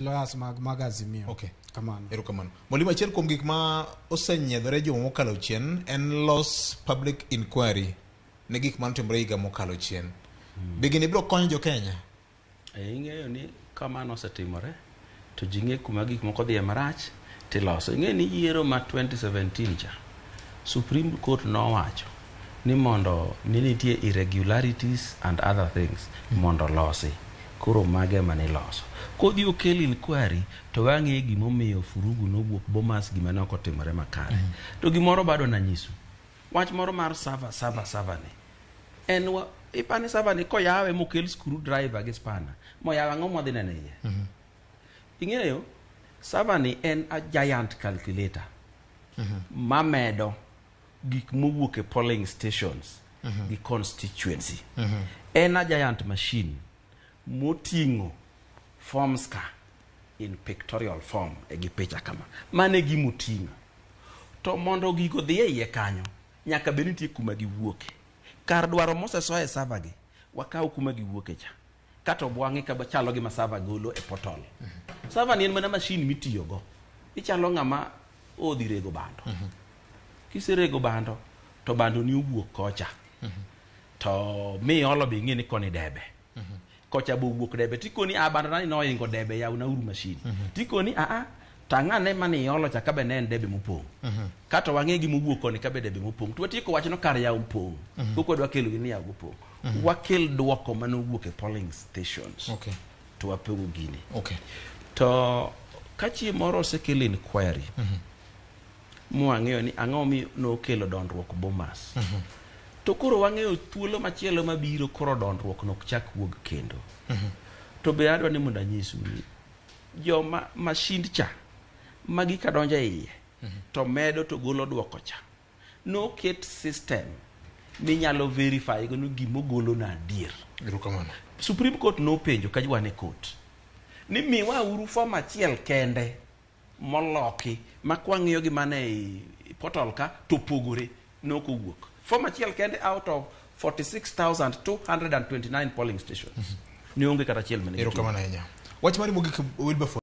Loas mag Azimio. Okay. Kamano. Erokamano. Mwalimu achiel kuom gik ma osenyiedhore juma mokalo chien en los public inquiry ne gik manotimore higa mokalo chien. Begini biro konyo jo Kenya? Ing'eyo ni kamano osetimore to ji ng'e kuma gik moko dhiye marach tiloso. Ing'e ni yiero ma 2017 cha Supreme Court nowacho ni mondo nitie irregularities and other things mondo losi. Koro mage mane loso. Kodhi okel inquiry to wang'e gimomiyo furugu nowuok Bomas gima ne ok otimore makare. To gimoro bado na nyisu. Wach moro mar sava ni. En ipani sava ni koyawe mokel screwdriver gi spanner. Moyawa ng'omo dhi nene iye. Ing'eyo sava ni en a giant calculator. Mamedo gik mowuok e polling stations gi constituency. En a giant machine moting'o forms ka in pictorial form e gi picha kama. Mane gimoting'o. To mondo gigo dhiye iye kanyo nyaka bed nitie kuma giwuoke. Kar dwaro moseso e server gi wakaw kuma giwuoke cha. Kato bwang'e ka chalo gi ma server golo e portal. Server ni en mana machine mitiyo go. Ichalo ng'ama odhi rego bando. Kiserego bando to bando ni owuok kocha. To mi olo be ng'e ni koni debe. Kocha bo wuok debe tikoni bando nani no ingo debe ya una uru machine. Tikoni tang'ane mani olo cha kabe ne en debe mopong'. Kato wang'e gi mowuok koni kabe debe mopong'. To tieko wachno kar yaw pong'. Koko dwa kelo ni yaw pong'. Wakel duoko mane wuok e polling stations. Okay. To wapego gini. Okay. To kachi moro osekel inquiry. Mwang'eyo ni ang'o mi no kelo dondruok Bomas. To koro wang'eyo thuolo machielo mabiro koro dondruok nok chak wuog kendo. To be adwa ni mondo anyisu ni jo mashind cha magi ka donjo iye to medo to golo duoko cha. No ket system minyalo verify go gimo golo na adier. Erokamano. Supreme Court no penjo ka jwane court. Ni miwa uru form achiel kende moloki makwang'iyo gi mane e portal ka to pogore no kowuok. Form achiel kende out of 46,229 polling stations. Ni onge kata achiel mane. Erokamano ahinya. Wach mari mogik Wilberforce.